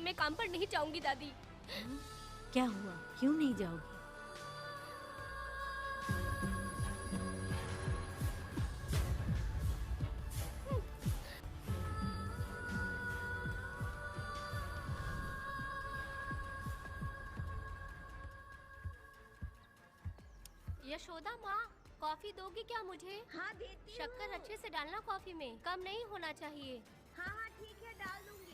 मैं काम पर नहीं जाऊंगी दादी। क्या हुआ, क्यों नहीं जाओगी? यशोदा माँ, कॉफी दोगी क्या मुझे? हाँ देती हूँ। शक्कर अच्छे से डालना कॉफी में, कम नहीं होना चाहिए। हाँ हाँ ठीक है, डाल दूंगी।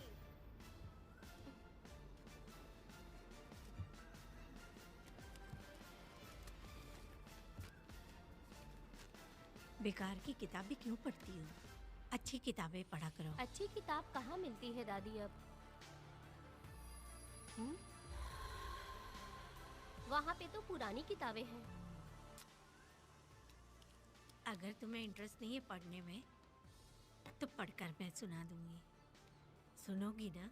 बेकार की किताबें क्यों पढ़ती हो? अच्छी किताबें पढ़ा करो। अच्छी किताब कहाँ मिलती है दादी अब? वहाँ पे तो पुरानी किताबें हैं। अगर तुम्हें इंटरेस्ट नहीं है पढ़ने में तो पढ़कर मैं सुना दूंगी। सुनोगी ना?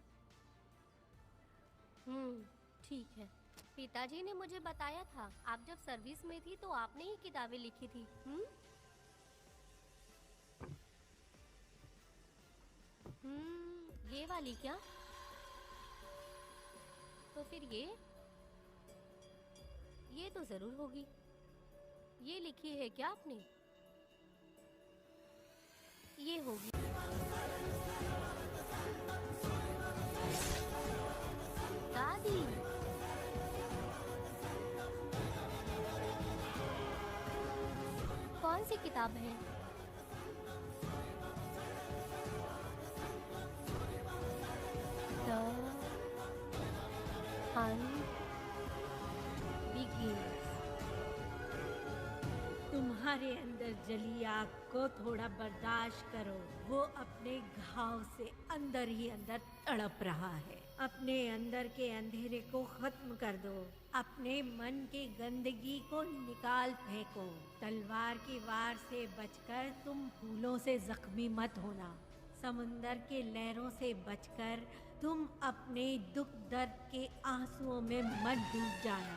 ठीक है। पिताजी ने मुझे बताया था, आप जब सर्विस में थी तो आपने ही किताबें लिखी थी। ये वाली क्या? तो फिर ये तो जरूर होगी। ये लिखी है क्या आपने? ये होगी। दादी, कौन सी किताब है? तुम्हारे अंदर जली आग को थोड़ा बर्दाश्त करो। वो अपने घाव से अंदर ही अंदर तड़प रहा है। अपने अंदर के अंधेरे को खत्म कर दो। अपने मन की गंदगी को निकाल फेंको। तलवार की वार से बचकर तुम फूलों से जख्मी मत होना। समुंदर के लहरों से बचकर तुम अपने दुख दर्द के आंसुओं में मत डूब जाना।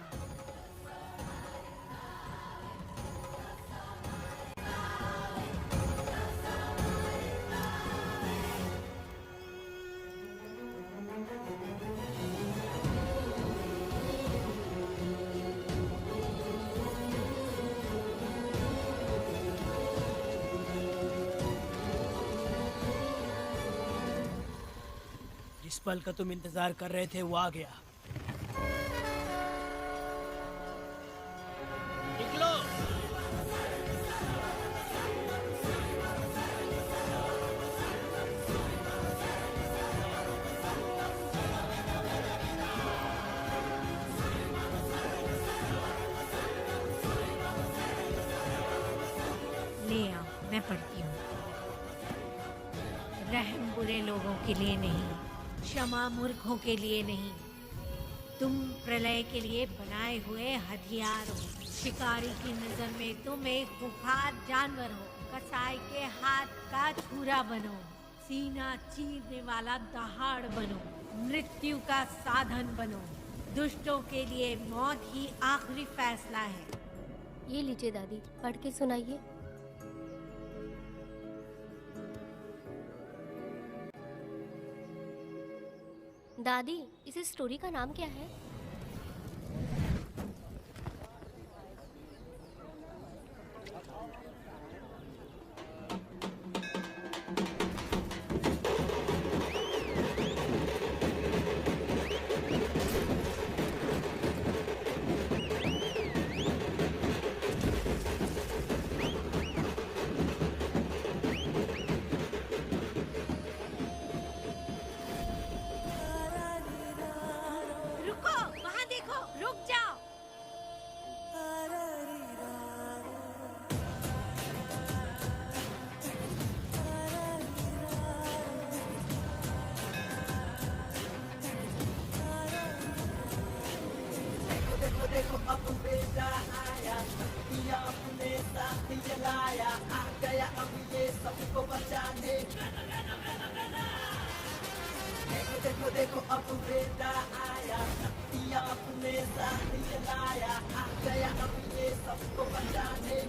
जिस पल का तुम इंतजार कर रहे थे वो आ गया। निकलो। ले आओ, मैं पढ़ती हूँ। रहम बुरे लोगों के लिए नहीं, क्षमा मूर्खों के लिए नहीं। तुम प्रलय के लिए बनाए हुए हथियार हो। शिकारी की नजर में तुम एक खूंखार जानवर हो। कसाई के हाथ का छुरा बनो। सीना चीरने वाला दहाड़ बनो। मृत्यु का साधन बनो। दुष्टों के लिए मौत ही आखिरी फैसला है। ये लीजिए दादी, पढ़ के सुनाइए। दादी, इस स्टोरी का नाम क्या है? रुको, वहाँ देखो, रुक जाओ। देखो देखो अब बेटा आया, दिया अपने साथ जलाया, आ गया अब ये सबको बचाने। देखो देखो देखो अब बेटा आया, दिया अपने साथ जलाया, आ गया अब ये सबको बचाने।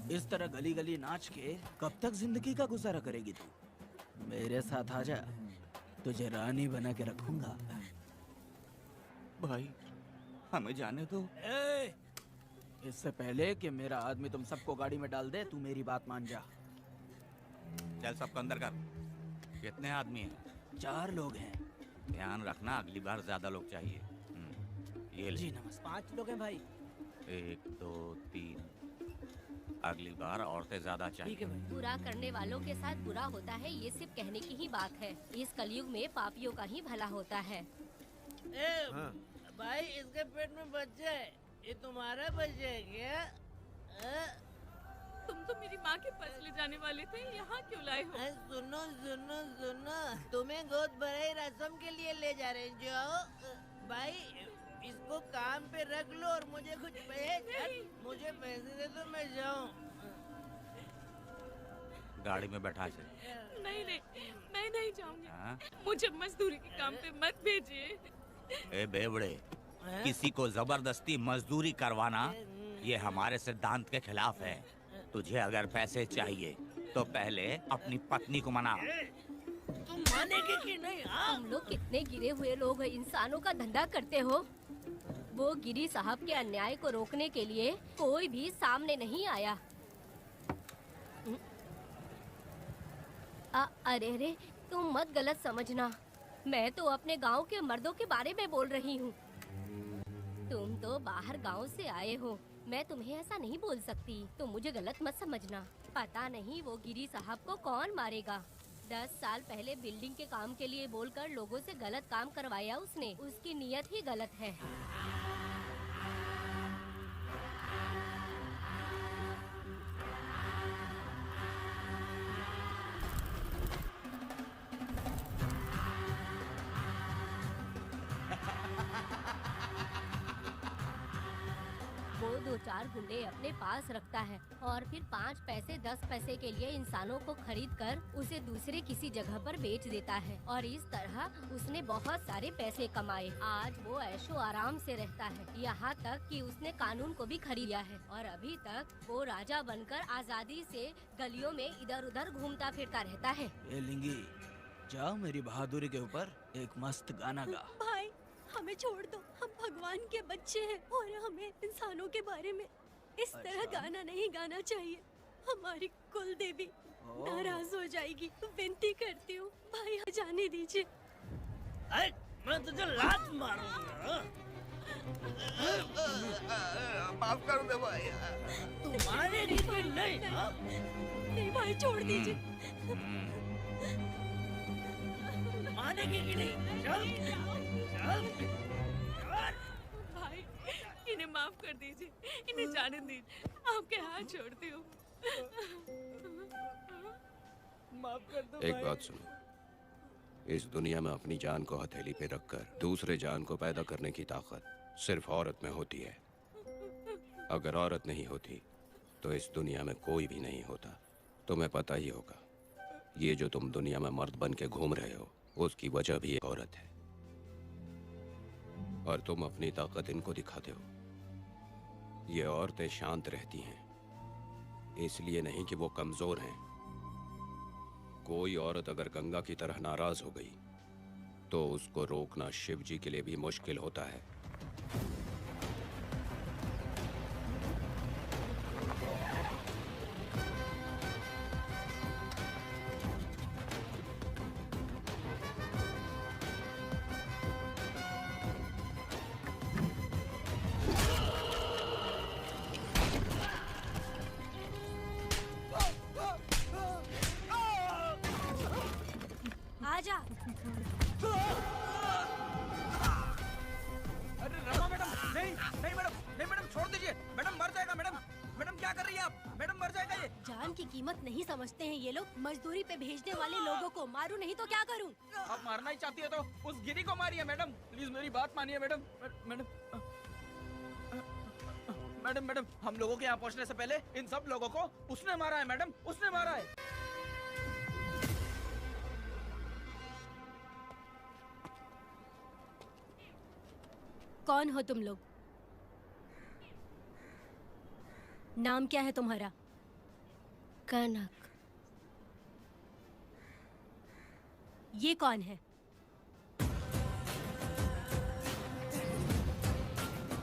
इस तरह गली गली नाच के कब तक जिंदगी का गुजारा करेगी तू? मेरे साथ आ जा, तुझे रानी बना के रखूंगा। भाई हमें जाने दो। ए, इससे पहले कि मेरा आदमी तुम सबको गाड़ी में डाल दे, तू मेरी बात मान जा। चल सबको अंदर कर। कितने आदमी हैं? 4 लोग हैं। ध्यान रखना, अगली बार ज्यादा लोग चाहिए। ये ले। जी नमस्ते। 5 लोग हैं भाई। 1 2 3। अगली बार औरतें ज्यादा ठीक चाहिए। है भाई। बुरा करने वालों के साथ बुरा होता है, ये सिर्फ कहने की ही बात है। इस कलयुग में पापियों का ही भला होता है। भाई इसके पेट में बच्चा है, ये तुम्हारा बच्चा है क्या? तुम तो मेरी माँ के पास ले जाने वाले थे, यहाँ क्यों लाए हो? सुनो सुनो सुनो, तुम्हें गोद भराई रस्म के लिए ले जा रहे हैं। जाओ भाई, इसको काम पे रख लो और मुझे कुछ मुझे पैसे दे दो, मैं जाऊँ। गाड़ी में बैठा से। नहीं नहीं, मैं नहीं जाऊंगी। हाँ? मुझे मजदूरी के काम पे मत भेजिए। ए बेवड़े, किसी को जबरदस्ती मजदूरी करवाना ये हमारे सिद्धांत के खिलाफ है। तुझे अगर पैसे चाहिए तो पहले अपनी पत्नी को मना। तुम मानेगे कि नहीं? हाँ? तुम लोग कितने गिरे हुए लोग इंसानों का धंधा करते हो। वो गिरी साहब के अन्याय को रोकने के लिए कोई भी सामने नहीं आया। अरे अरे, तुम मत गलत समझना, मैं तो अपने गांव के मर्दों के बारे में बोल रही हूँ। तुम तो बाहर गांव से आए हो, मैं तुम्हें ऐसा नहीं बोल सकती, तुम मुझे गलत मत समझना। पता नहीं वो गिरी साहब को कौन मारेगा। 10 साल पहले बिल्डिंग के काम के लिए बोलकर लोगों से गलत काम करवाया उसने, उसकी नीयत ही गलत है। वो 2-4 गुंडे अपने पास रखता है और फिर 5 पैसे 10 पैसे के लिए इंसानों को खरीद कर उसे दूसरे किसी जगह पर बेच देता है और इस तरह उसने बहुत सारे पैसे कमाए। आज वो ऐशो आराम से रहता है, यहाँ तक कि उसने कानून को भी खरीद लिया है और अभी तक वो राजा बनकर आजादी से गलियों में इधर उधर घूमता फिरता रहता है। ए लिंगी, जाओ मेरी बहादुरी के ऊपर एक मस्त गाना गा। भाई हमें छोड़ दो, हम भगवान के बच्चे हैं और हमें इंसानों के बारे में इस तरह अच्छा। गाना नहीं गाना चाहिए। हमारी कुल देवी ओह। नाराज हो जाएगी, विनती करती हूँ भाई जाने दीजिए। मैं तुझे लात मारूंगा। माफ कर दे भाई। तुम मानेगी कि नहीं? हाँ? नहीं भाई छोड़ दीजिए। मानेगी कि नहीं? चल चल चल। भाई इन्हें माफ कर दीजिए, इन्हें जाने दीजिए, आपके हाथ छोड़ती हूँ। माफ कर दो एक भाई। बात सुनो, इस दुनिया में अपनी जान को हथेली पे रखकर दूसरे जान को पैदा करने की ताकत सिर्फ औरत में होती है। अगर औरत नहीं होती तो इस दुनिया में कोई भी नहीं होता। तुम्हें पता ही होगा, ये जो तुम दुनिया में मर्द बन के घूम रहे हो उसकी वजह भी एक औरत है और तुम अपनी ताकत इनको दिखाते हो। ये औरतें शांत रहती हैं, इसलिए नहीं कि वो कमजोर हैं। कोई औरत अगर गंगा की तरह नाराज हो गई तो उसको रोकना शिव जी के लिए भी मुश्किल होता है। आजा। अरे रमा मैडम, नहीं नहीं मैडम, नहीं मैडम, छोड़ दीजिए मैडम, मर जाएगा मैडम। मैडम क्या कर रही है आप? मैडम मर जाएगा ये। जान की कीमत नहीं समझते हैं ये लोग। मजदूरी पे भेजने वाले लोगों को मारूं नहीं तो क्या करूं? आप मारना ही चाहती है तो उस गिरी को मारिए मैडम, प्लीज मेरी बात मानिए मैडम। मैडम मैडम मैडम, हम लोगों के यहाँ पहुँचने से पहले इन सब लोगों को उसने मारा है मैडम, उसने मारा है। कौन हो तुम लोग? नाम क्या है तुम्हारा? कनक। ये कौन है?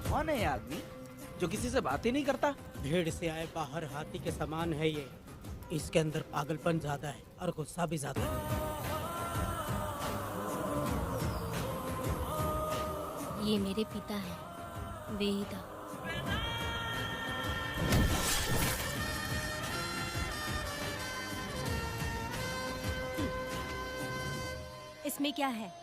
कौन है ये आदमी जो किसी से बात ही नहीं करता? भीड़ से आए बाहर हाथी के समान है ये। इसके अंदर पागलपन ज्यादा है और गुस्सा भी ज्यादा है। ये मेरे पिता हैं, वेदा। इसमें क्या है?